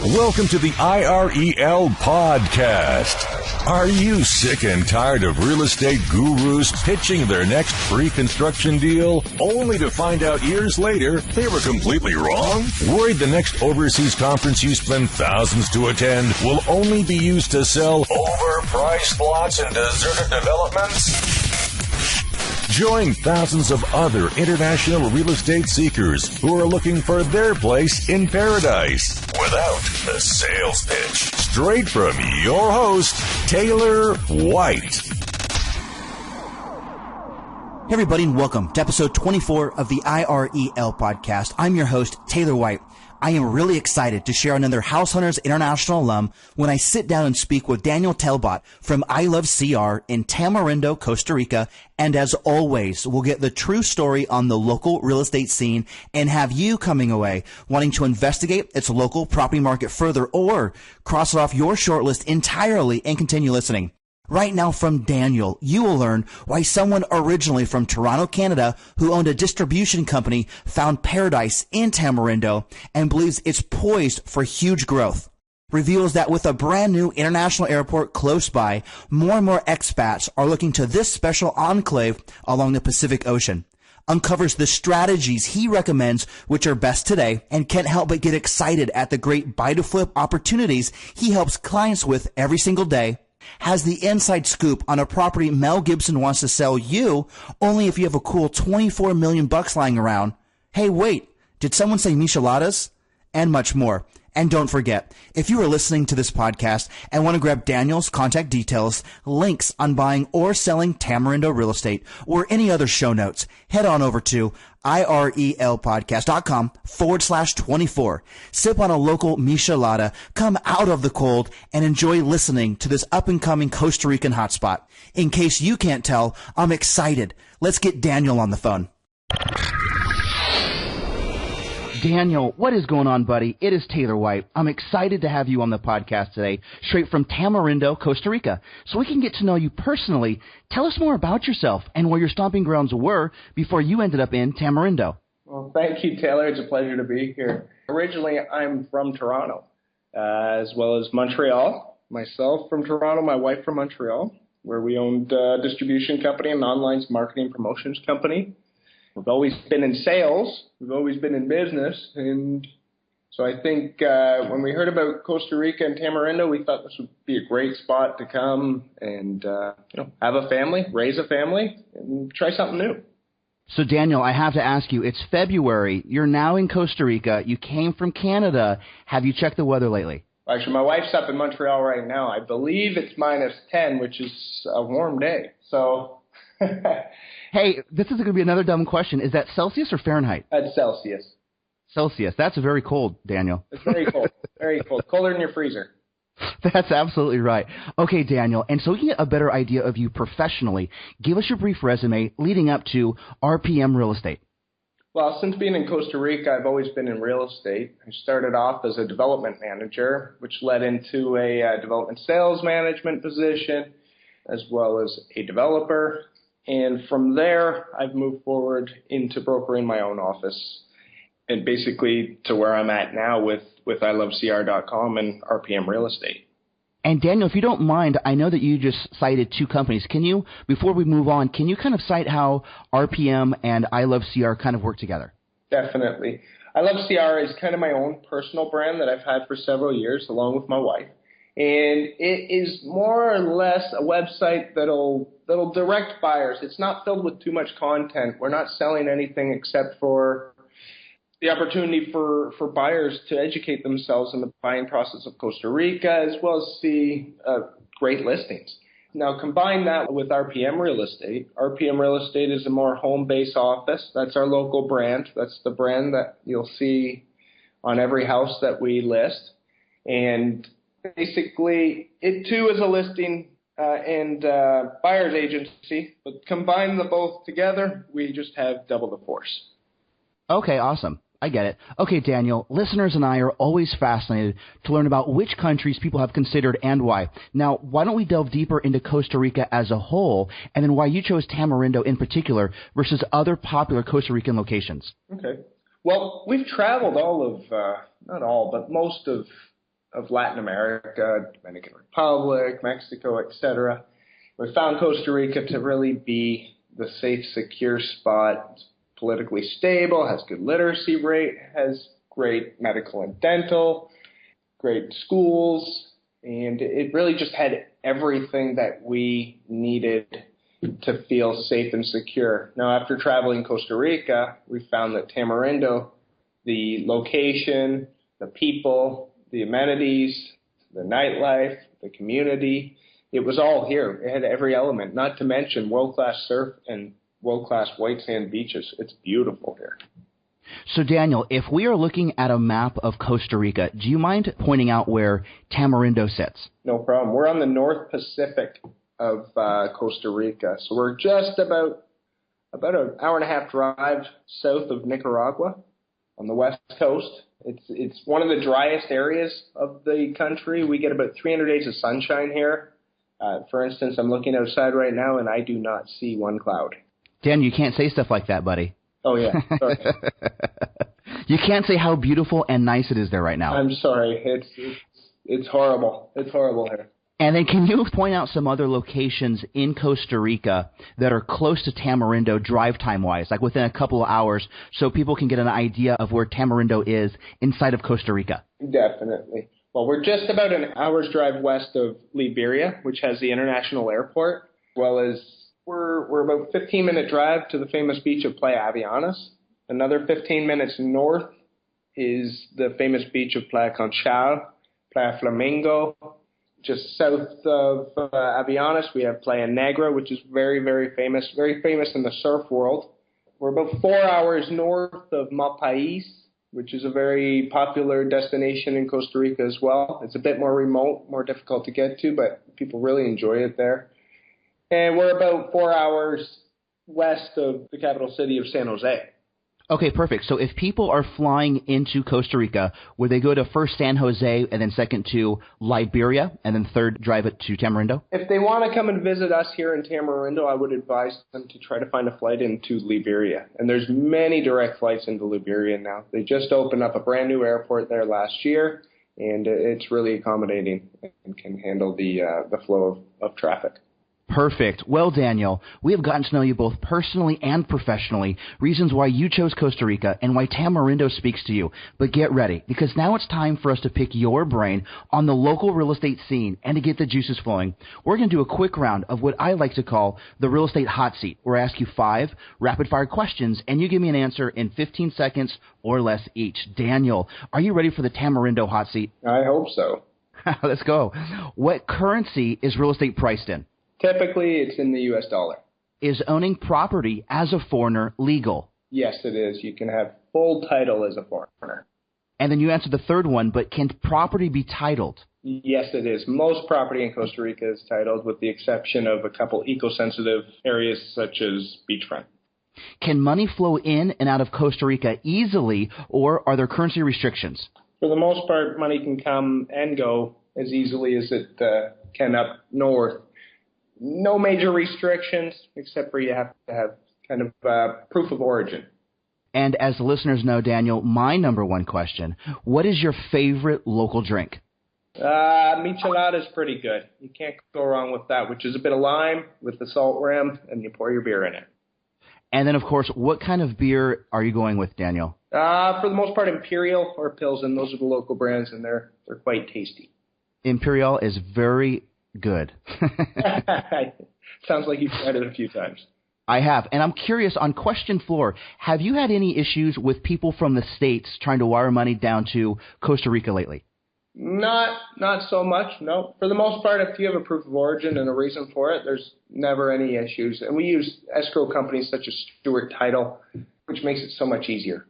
Welcome to the IREL podcast. Are you sick and tired of real estate gurus pitching their next free construction deal only to find out years later they were completely wrong? Worried the next overseas conference you spend thousands to attend will only be used to sell overpriced lots in deserted developments? Join thousands of other international real estate seekers who are looking for their place in paradise without the sales pitch. Straight from your host, Taylor White. Hey everybody, and welcome to episode 24 of the IREL podcast. I'm your host, Taylor White. I am really excited to share another House Hunters International alum when I sit down and speak with Daniel Talbot from I Love CR in Tamarindo, Costa Rica. And as always, we'll get the true story on the local real estate scene and have you coming away wanting to investigate its local property market further or cross it off your shortlist entirely and continue listening. Right now from Daniel, you will learn why someone originally from Toronto, Canada, who owned a distribution company, found paradise in Tamarindo and believes it's poised for huge growth. Reveals that with a brand new international airport close by, more and more expats are looking to this special enclave along the Pacific Ocean. Uncovers the strategies he recommends which are best today and can't help but get excited at the great buy-to-flip opportunities he helps clients with every single day. Has the inside scoop on a property Mel Gibson wants to sell you only if you have a cool 24 million bucks lying around. Hey, wait, did someone say micheladas? And much more. And don't forget, if you are listening to this podcast and want to grab Daniel's contact details, links on buying or selling Tamarindo real estate, or any other show notes, head on over to irelpodcast.com/24. Sip on a local michelada, come out of the cold, and enjoy listening to this up-and-coming Costa Rican hotspot. In case you can't tell, I'm excited. Let's get Daniel on the phone. Daniel, what is going on, buddy? It is Taylor White. I'm excited to have you on the podcast today, straight from Tamarindo, Costa Rica. So we can get to know you personally. Tell us more about yourself and where your stomping grounds were before you ended up in Tamarindo. Well, thank you, Taylor. It's a pleasure to be here. Originally, I'm from Toronto, as well as Montreal. Myself from Toronto, my wife from Montreal, where we owned a distribution company, an online marketing promotions company. We've always been in sales. We've always been in business. And so I think when we heard about Costa Rica and Tamarindo, we thought this would be a great spot to come and have a family, raise a family, and try something new. So, Daniel, I have to ask you, it's February. You're now in Costa Rica. You came from Canada. Have you checked the weather lately? Actually, my wife's up in Montreal right now. I believe it's -10, which is a warm day. So... Hey, this is going to be another dumb question. Is that Celsius or Fahrenheit? That's Celsius. Celsius. That's very cold, Daniel. It's very cold. Very cold. Colder than your freezer. That's absolutely right. Okay, Daniel, and so we can get a better idea of you professionally, give us your brief resume leading up to RPM Real Estate. Well, since being in Costa Rica, I've always been in real estate. I started off as a development manager, which led into a development sales management position, as well as a developer. And from there, I've moved forward into brokering my own office and basically to where I'm at now with ilovecr.com and RPM Real Estate. And Daniel, if you don't mind, I know that you just cited two companies. Can you, before we move on, can you kind of cite how RPM and I Love CR kind of work together? Definitely. I Love CR is kind of my own personal brand that I've had for several years along with my wife. And it is more or less a website that'll direct buyers. It's not filled with too much content. We're not selling anything except for the opportunity for buyers to educate themselves in the buying process of Costa Rica, as well as see great listings. Now, combine that with RPM Real Estate. RPM Real Estate is a more home-based office. That's our local brand. That's the brand that you'll see on every house that we list. And basically, it too is a listing and buyer's agency, but combine the both together, we just have double the force. Okay, awesome. I get it. Okay, Daniel, listeners and I are always fascinated to learn about which countries people have considered and why. Now, why don't we delve deeper into Costa Rica as a whole, and then why you chose Tamarindo in particular versus other popular Costa Rican locations? Okay. Well, we've traveled all of, not all, but most of Latin America, Dominican Republic, Mexico, etc. We found Costa Rica to really be the safe, secure spot. It's politically stable, has good literacy rate, has great medical and dental, great schools, and it really just had everything that we needed to feel safe and secure. Now, after traveling Costa Rica, we found that Tamarindo, the location, the people, the amenities, the nightlife, the community, it was all here. It had every element, not to mention world-class surf and world-class white sand beaches. It's beautiful here. So, Daniel, if we are looking at a map of Costa Rica, do you mind pointing out where Tamarindo sits? No problem. We're on the North Pacific of Costa Rica. So we're just about an hour and a half drive south of Nicaragua on the west coast. It's one of the driest areas of the country. We get about 300 days of sunshine here. For instance, I'm looking outside right now, and I do not see one cloud. Dan, you can't say stuff like that, buddy. Oh, yeah. Sorry. You can't say how beautiful and nice it is there right now. I'm sorry. It's horrible. It's horrible here. And then can you point out some other locations in Costa Rica that are close to Tamarindo drive time-wise, like within a couple of hours, so people can get an idea of where Tamarindo is inside of Costa Rica? Definitely. Well, we're just about an hour's drive west of Liberia, which has the international airport, as well as we're about a 15-minute drive to the famous beach of Playa Avianas. Another 15 minutes north is the famous beach of Playa Conchal, Playa Flamingo. Just south of Avianas, we have Playa Negra, which is very, very famous in the surf world. We're about 4 hours north of Malpais, which is a very popular destination in Costa Rica as well. It's a bit more remote, more difficult to get to, but people really enjoy it there. And we're about 4 hours west of the capital city of San Jose. Okay, perfect. So if people are flying into Costa Rica, would they go to first San Jose and then second to Liberia and then third drive it to Tamarindo? If they want to come and visit us here in Tamarindo, I would advise them to try to find a flight into Liberia. And there's many direct flights into Liberia now. They just opened up a brand new airport there last year, and it's really accommodating and can handle the flow of traffic. Perfect. Well, Daniel, we have gotten to know you both personally and professionally, reasons why you chose Costa Rica and why Tamarindo speaks to you. But get ready, because now it's time for us to pick your brain on the local real estate scene and to get the juices flowing. We're going to do a quick round of what I like to call the real estate hot seat, where I ask you 5 rapid-fire questions, and you give me an answer in 15 seconds or less each. Daniel, are you ready for the Tamarindo hot seat? I hope so. Let's go. What currency is real estate priced in? Typically, it's in the U.S. dollar. Is owning property as a foreigner legal? Yes, it is. You can have full title as a foreigner. And then you answered the third one, but can property be titled? Yes, it is. Most property in Costa Rica is titled, with the exception of a couple eco-sensitive areas such as beachfront. Can money flow in and out of Costa Rica easily, or are there currency restrictions? For the most part, money can come and go as easily as it can up north. No major restrictions, except where you have to have kind of proof of origin. And as the listeners know, Daniel, my number one question, what is your favorite local drink? Michelada is pretty good. You can't go wrong with that, which is a bit of lime with the salt rim, and you pour your beer in it. And then, of course, what kind of beer are you going with, Daniel? For the most part, Imperial or Pilsen. Those are the local brands, and they're quite tasty. Imperial is very good. Sounds like you've tried it a few times. I have. And I'm curious, on question 4, have you had any issues with people from the States trying to wire money down to Costa Rica lately? Not so much, no. For the most part, if you have a proof of origin and a reason for it, there's never any issues. And we use escrow companies such as Stewart Title, which makes it so much easier.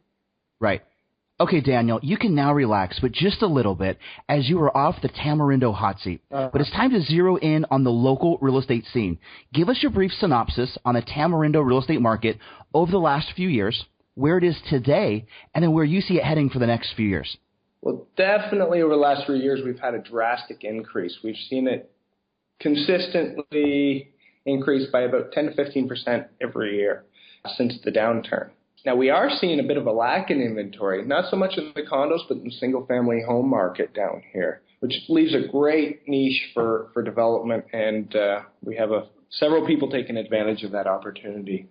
Right. Okay, Daniel, you can now relax, but just a little bit, as you are off the Tamarindo hot seat. But it's time to zero in on the local real estate scene. Give us your brief synopsis on the Tamarindo real estate market over the last few years, where it is today, and then where you see it heading for the next few years? Well, definitely over the last 3 years, we've had a drastic increase. We've seen it consistently increase by about 10 to 15% every year since the downturn. Now, we are seeing a bit of a lack in inventory, not so much in the condos, but in the single-family home market down here, which leaves a great niche for development, and we have several people taking advantage of that opportunity.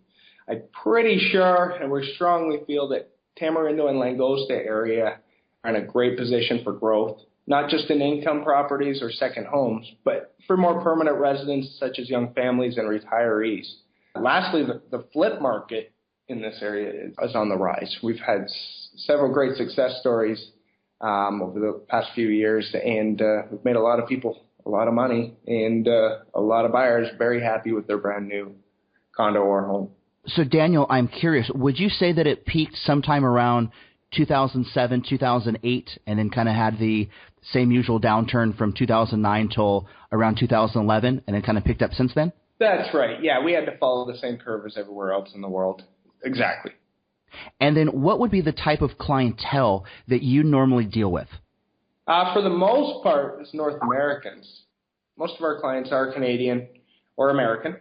I'm pretty sure, and we strongly feel that Tamarindo and Langosta area are in a great position for growth, not just in income properties or second homes, but for more permanent residents such as young families and retirees. Lastly, the flip market in this area is on the rise. We've had several great success stories over the past few years, and we've made a lot of people a lot of money, and a lot of buyers very happy with their brand new condo or home. So, Daniel, I'm curious, would you say that it peaked sometime around 2007, 2008, and then kind of had the same usual downturn from 2009 till around 2011, and then kind of picked up since then? That's right. Yeah, we had to follow the same curve as everywhere else in the world. Exactly. And then what would be the type of clientele that you normally deal with? For the most part, it's North Americans. Most of our clients are Canadian or American.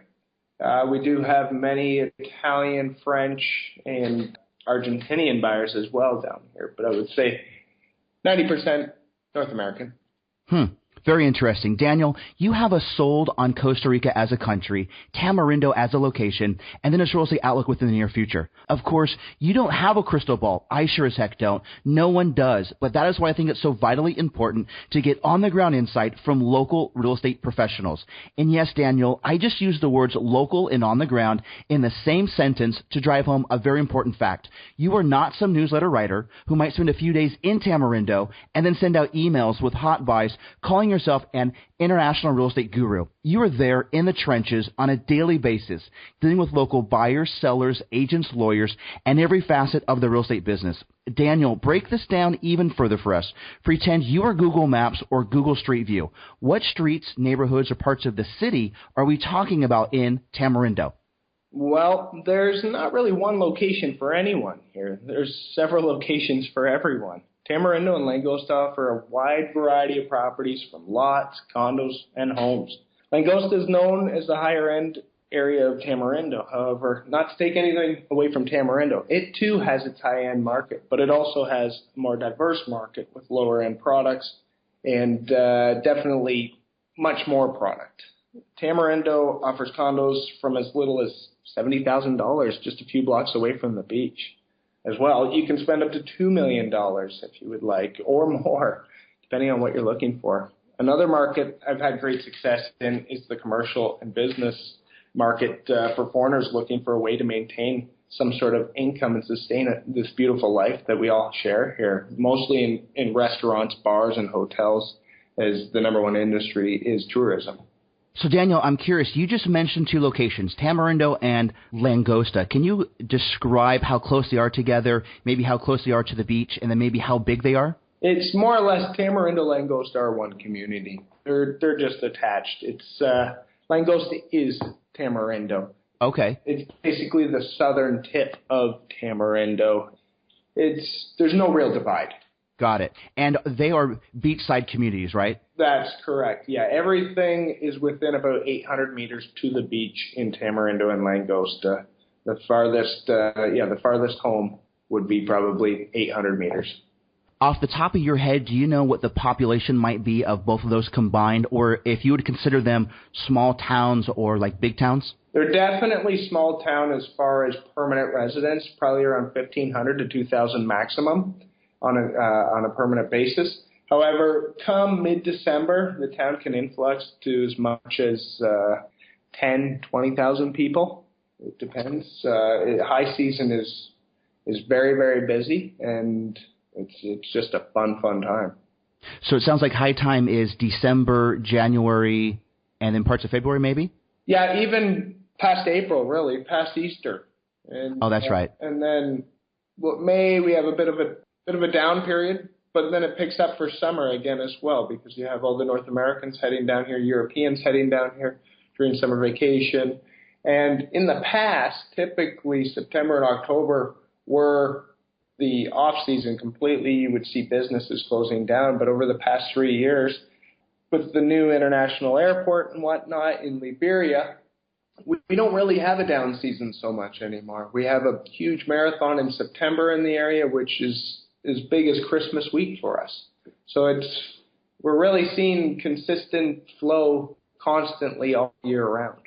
We do have many Italian, French, and Argentinian buyers as well down here, but I would say 90% North American. Very interesting. Daniel, you have us sold on Costa Rica as a country, Tamarindo as a location, and then a real estate outlook within the near future. Of course, you don't have a crystal ball. I sure as heck don't. No one does. But that is why I think it's so vitally important to get on-the-ground insight from local real estate professionals. And yes, Daniel, I just used the words local and on-the-ground in the same sentence to drive home a very important fact. You are not some newsletter writer who might spend a few days in Tamarindo and then send out emails with hot buys calling yourself an international real estate guru. You are there in the trenches on a daily basis, dealing with local buyers, sellers, agents, lawyers, and every facet of the real estate business. Daniel, break this down even further for us. Pretend you are Google Maps or Google Street View. What streets, neighborhoods, or parts of the city are we talking about in Tamarindo? Well, there's not really one location for anyone here. There's several locations for everyone. Tamarindo and Langosta offer a wide variety of properties from lots, condos, and homes. Langosta is known as the higher-end area of Tamarindo. However, not to take anything away from Tamarindo, it too has its high-end market, but it also has a more diverse market with lower-end products and definitely much more product. Tamarindo offers condos from as little as $70,000 just a few blocks away from the beach. As well, you can spend up to $2 million if you would like, or more, depending on what you're looking for. Another market I've had great success in is the commercial and business market for foreigners looking for a way to maintain some sort of income and sustain this beautiful life that we all share here, mostly in restaurants, bars, and hotels, as the number one industry is tourism. So, Daniel, I'm curious. You just mentioned two locations, Tamarindo and Langosta. Can you describe how close they are together, maybe how close they are to the beach, and then maybe how big they are? It's more or less Tamarindo, Langosta are one community. They're just attached. It's Langosta is Tamarindo. Okay. It's basically the southern tip of Tamarindo. There's no real divide. Got it. And they are beachside communities, right? That's correct. Yeah, everything is within about 800 meters to the beach in Tamarindo and Langosta. The farthest home would be probably 800 meters. Off the top of your head, do you know what the population might be of both of those combined, or if you would consider them small towns or like big towns? They're definitely small town as far as permanent residents, probably around 1,500 to 2,000 maximum on a permanent basis. However, come mid-December, the town can influx to as much as 10,000, 20,000 people. It depends. High season is very, very busy, and it's just a fun time. So it sounds like high time is December, January, and then parts of February, maybe? Yeah, even past April, really, past Easter. And, that's right. And then May, we have a bit of a down period, but then it picks up for summer again as well, because you have all the North Americans heading down here, Europeans heading down here during summer vacation. And in the past, typically September and October were the off-season completely, you would see businesses closing down. But over the past 3 years, with the new international airport and whatnot in Liberia, we don't really have a down season so much anymore. We have a huge marathon in September in the area, which is as big as Christmas week for us. So we're really seeing consistent flow constantly all year round.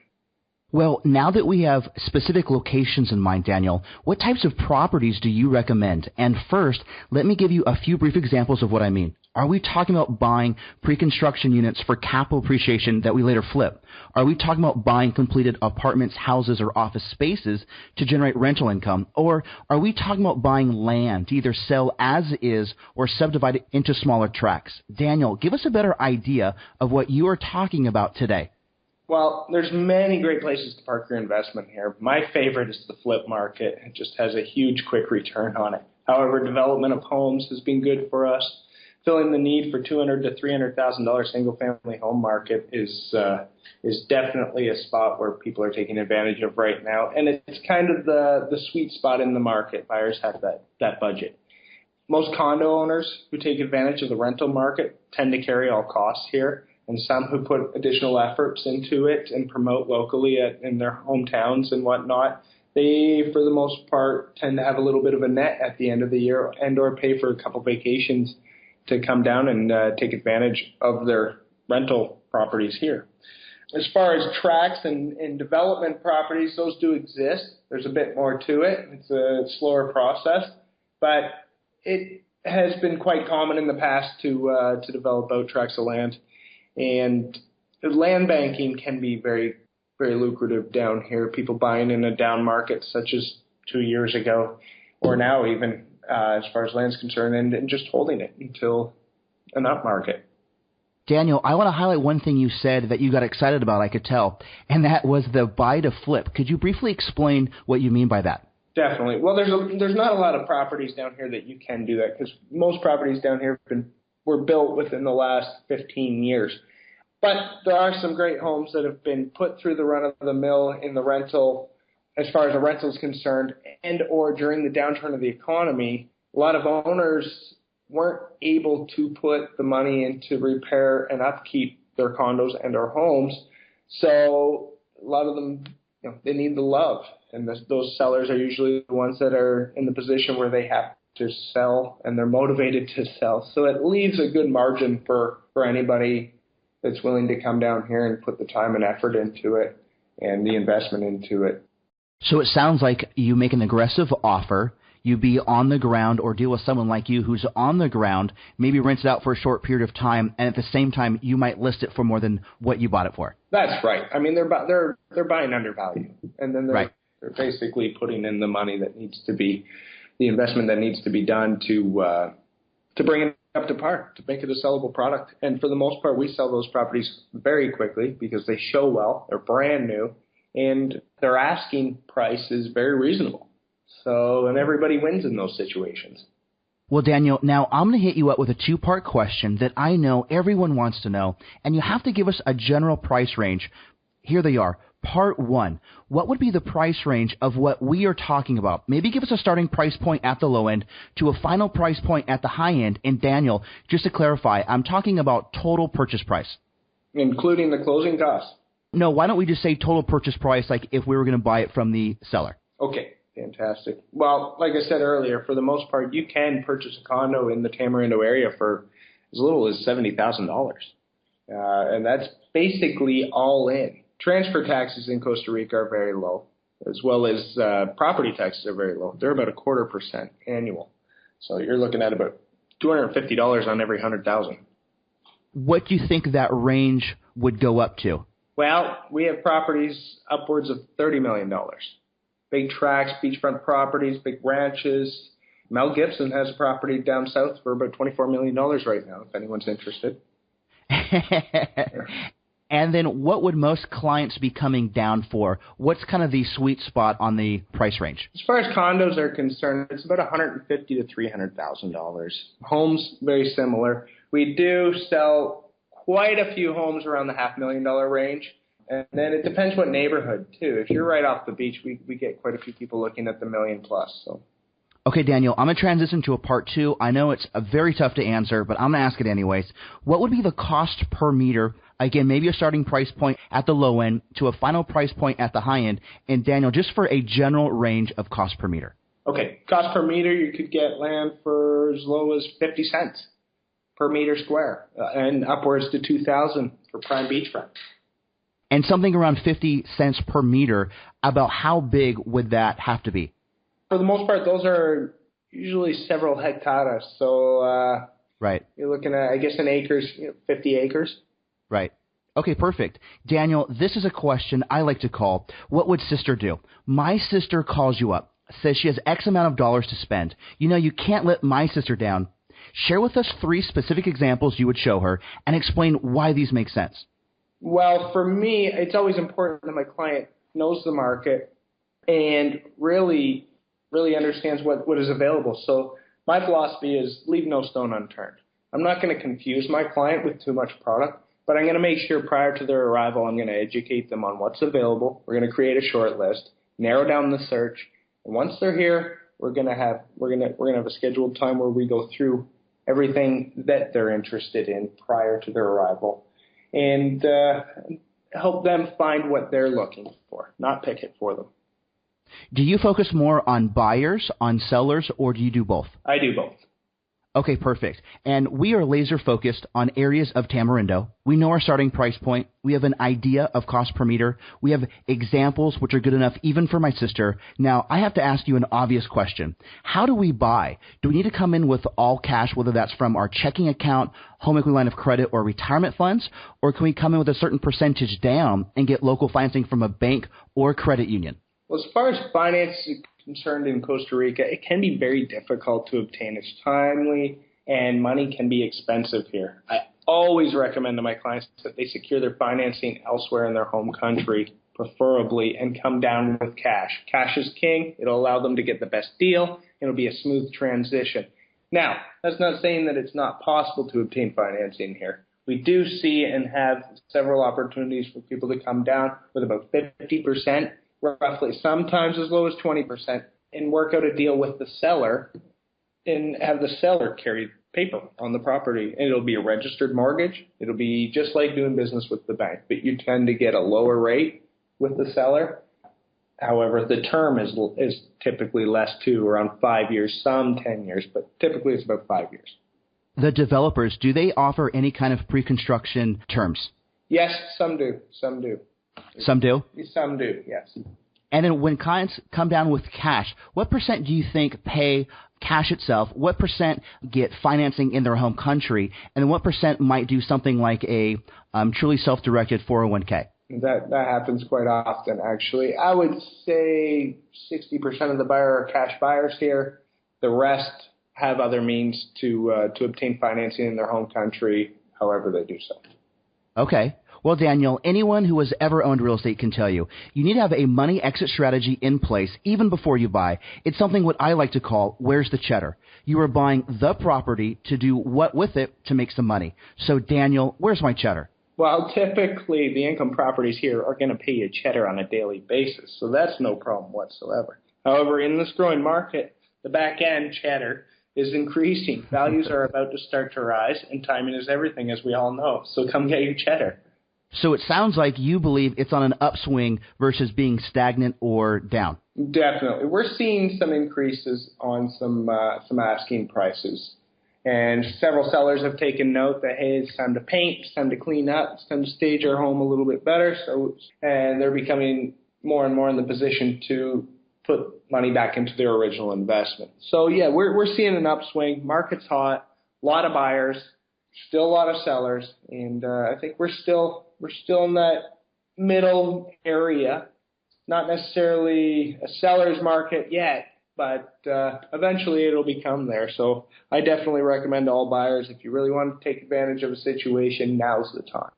Well, now that we have specific locations in mind, Daniel, what types of properties do you recommend? And first, let me give you a few brief examples of what I mean. Are we talking about buying pre-construction units for capital appreciation that we later flip? Are we talking about buying completed apartments, houses, or office spaces to generate rental income? Or are we talking about buying land to either sell as is or subdivide it into smaller tracts? Daniel, give us a better idea of what you are talking about today. Well, there's many great places to park your investment here. My favorite is the flip market. It just has a huge quick return on it. However, development of homes has been good for us. Filling the need for $200,000 to $300,000 single-family home market is definitely a spot where people are taking advantage of right now, and it's kind of the sweet spot in the market. Buyers have that budget. Most condo owners who take advantage of the rental market tend to carry all costs here, and some who put additional efforts into it and promote locally in their hometowns and whatnot, they, for the most part, tend to have a little bit of a net at the end of the year and or pay for a couple vacations to come down and take advantage of their rental properties here. As far as tracts and development properties, those do exist. There's a bit more to it. It's a slower process, but it has been quite common in the past to develop out tracts of land. And the land banking can be very, very lucrative down here. People buying in a down market such as 2 years ago or now even as far as land's concerned and just holding it until an up market. Daniel, I want to highlight one thing you said that you got excited about, I could tell, and that was the buy to flip. Could you briefly explain what you mean by that? Definitely. Well, there's not a lot of properties down here that you can do that because most properties down here were built within the last 15 years. But there are some great homes that have been put through the run-of-the-mill in the rental, as far as the rental is concerned, and or during the downturn of the economy. A lot of owners weren't able to put the money into repair and upkeep their condos and or homes. So a lot of them, they need the love. And those sellers are usually the ones that are in the position where they have to sell and they're motivated to sell. So it leaves a good margin for anybody that's willing to come down here and put the time and effort into it and the investment into it. So it sounds like you make an aggressive offer, you be on the ground or deal with someone like you who's on the ground, maybe rents it out for a short period of time, and at the same time you might list it for more than what you bought it for. That's right. I mean, they're buying undervalue, and then they're basically putting in the money that needs to be, the investment that needs to be done to bring it up to par, to make it a sellable product. And for the most part, we sell those properties very quickly because they show well, they're brand new, and their asking price is very reasonable. So, and everybody wins in those situations. Well, Daniel, now I'm going to hit you up with a two-part question that I know everyone wants to know, and you have to give us a general price range. Here they are. Part 1, what would be the price range of what we are talking about? Maybe give us a starting price point at the low end to a final price point at the high end. And Daniel, just to clarify, I'm talking about total purchase price. Including the closing costs? No, why don't we just say total purchase price like if we were going to buy it from the seller? Okay, fantastic. Well, like I said earlier, for the most part, you can purchase a condo in the Tamarindo area for as little as $70,000. And that's basically all in. Transfer taxes in Costa Rica are very low, as well as property taxes are very low. They're about 0.25% annual. So you're looking at about $250 on every 100,000. What do you think that range would go up to? Well, we have properties upwards of $30 million. Big tracts, beachfront properties, big ranches. Mel Gibson has a property down south for about $24 million right now, if anyone's interested. And then what would most clients be coming down for? What's kind of the sweet spot on the price range? As far as condos are concerned, it's about $150,000 to $300,000. Homes, very similar. We do sell quite a few homes around the $500,000 range. And then it depends what neighborhood, too. If you're right off the beach, we get quite a few people looking at the $1 million plus. So. Okay, Daniel, I'm going to transition to a part two. I know it's very tough to answer, but I'm going to ask it anyways. What would be the cost per meter? Again, maybe a starting price point at the low end to a final price point at the high end. And Daniel, just for a general range of cost per meter. Okay, cost per meter, you could get land for as low as 50 cents per meter square and upwards to 2,000 for prime beachfront. And something around 50 cents per meter, about how big would that have to be? For the most part, those are usually several hectares. So right. You're looking at, I guess, in acres, 50 acres. Right. Okay, perfect. Daniel, this is a question I like to call, what would sister do? My sister calls you up, says she has X amount of dollars to spend. You know, you can't let my sister down. Share with us 3 specific examples you would show her and explain why these make sense. Well, for me, it's always important that my client knows the market and really understands what is available. So my philosophy is leave no stone unturned. I'm not going to confuse my client with too much product, but I'm going to make sure prior to their arrival, I'm going to educate them on what's available. We're going to create a short list, narrow down the search, and once they're here, we're going to have a scheduled time where we go through everything that they're interested in prior to their arrival, and help them find what they're looking for, not pick it for them. Do you focus more on buyers, on sellers, or do you do both? I do both. Okay, perfect. And we are laser focused on areas of Tamarindo. We know our starting price point. We have an idea of cost per meter. We have examples which are good enough even for my sister. Now, I have to ask you an obvious question. How do we buy? Do we need to come in with all cash, whether that's from our checking account, home equity line of credit, or retirement funds? Or can we come in with a certain percentage down and get local financing from a bank or credit union? Well, as far as finance is concerned in Costa Rica, it can be very difficult to obtain. It's timely, and money can be expensive here. I always recommend to my clients that they secure their financing elsewhere in their home country, preferably, and come down with cash. Cash is king. It'll allow them to get the best deal. It'll be a smooth transition. Now, that's not saying that it's not possible to obtain financing here. We do see and have several opportunities for people to come down with about 50%. Roughly, sometimes as low as 20%, and work out a deal with the seller and have the seller carry paper on the property. And it'll be a registered mortgage. It'll be just like doing business with the bank, but you tend to get a lower rate with the seller. However, the term is typically less too, around 5 years, some 10 years, but typically it's about 5 years. The developers, do they offer any kind of pre-construction terms? Yes, some do. Some do. Some do? Some do, yes. And then when clients come down with cash, what percent do you think pay cash itself? What percent get financing in their home country? And then what percent might do something like a truly self-directed 401k? That happens quite often, actually. I would say 60% of the buyer are cash buyers here. The rest have other means to obtain financing in their home country, however they do so. Okay. Well, Daniel, anyone who has ever owned real estate can tell you, you need to have a money exit strategy in place even before you buy. It's something what I like to call, where's the cheddar? You are buying the property to do what with it to make some money. So, Daniel, where's my cheddar? Well, typically the income properties here are going to pay you cheddar on a daily basis, so that's no problem whatsoever. However, in this growing market, the back-end cheddar is increasing. Values are about to start to rise, and timing is everything, as we all know. So come get your cheddar. So it sounds like you believe it's on an upswing versus being stagnant or down. Definitely. We're seeing some increases on some asking prices. And several sellers have taken note that, hey, it's time to paint, it's time to clean up, it's time to stage our home a little bit better. And they're becoming more and more in the position to put money back into their original investment. So, yeah, we're seeing an upswing. Market's hot, a lot of buyers, still a lot of sellers. And I think we're still in that middle area, not necessarily a seller's market yet, but eventually it'll become there. So I definitely recommend to all buyers, if you really want to take advantage of a situation, now's the time.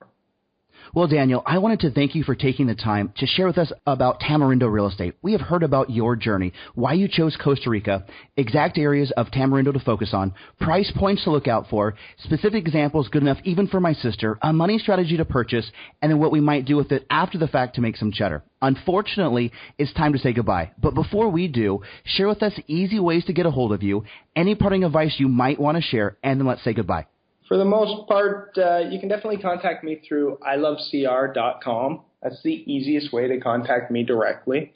Well, Daniel, I wanted to thank you for taking the time to share with us about Tamarindo real estate. We have heard about your journey, why you chose Costa Rica, exact areas of Tamarindo to focus on, price points to look out for, specific examples good enough even for my sister, a money strategy to purchase, and then what we might do with it after the fact to make some cheddar. Unfortunately, it's time to say goodbye. But before we do, share with us easy ways to get a hold of you, any parting advice you might want to share, and then let's say goodbye. For the most part, you can definitely contact me through ilovecr.com. That's the easiest way to contact me directly,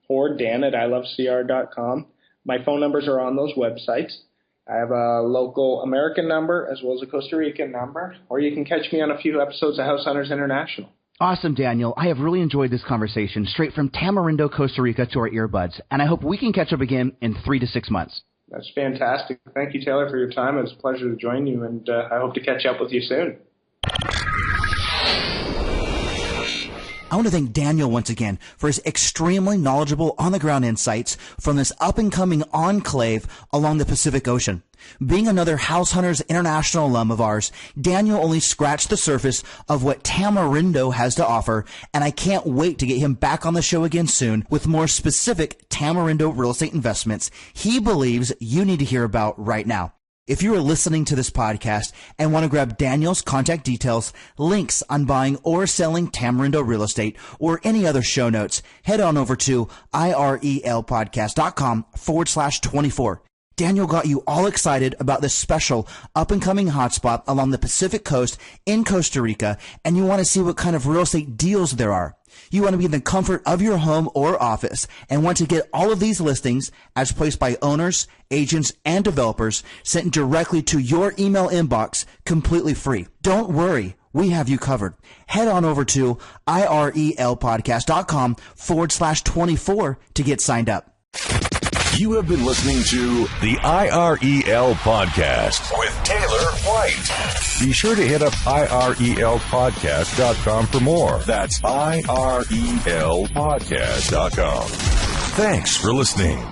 or Dan at ilovecr.com. My phone numbers are on those websites. I have a local American number as well as a Costa Rican number, or you can catch me on a few episodes of House Hunters International. Awesome, Daniel. I have really enjoyed this conversation straight from Tamarindo, Costa Rica to our earbuds, and I hope we can catch up again in 3 to 6 months. That's fantastic. Thank you, Taylor, for your time. It was a pleasure to join you, and I hope to catch up with you soon. I want to thank Daniel once again for his extremely knowledgeable on-the-ground insights from this up-and-coming enclave along the Pacific Ocean. Being another House Hunters International alum of ours, Daniel only scratched the surface of what Tamarindo has to offer, and I can't wait to get him back on the show again soon with more specific Tamarindo real estate investments he believes you need to hear about right now. If you are listening to this podcast and want to grab Daniel's contact details, links on buying or selling Tamarindo real estate, or any other show notes, head on over to irelpodcast.com/24. Daniel got you all excited about this special up-and-coming hotspot along the Pacific Coast in Costa Rica, and you want to see what kind of real estate deals there are. You want to be in the comfort of your home or office and want to get all of these listings as placed by owners, agents, and developers sent directly to your email inbox completely free. Don't worry. We have you covered. Head on over to irelpodcast.com/24 to get signed up. You have been listening to the IREL Podcast with Taylor White. Be sure to hit up irelpodcast.com for more. That's irelpodcast.com. Thanks for listening.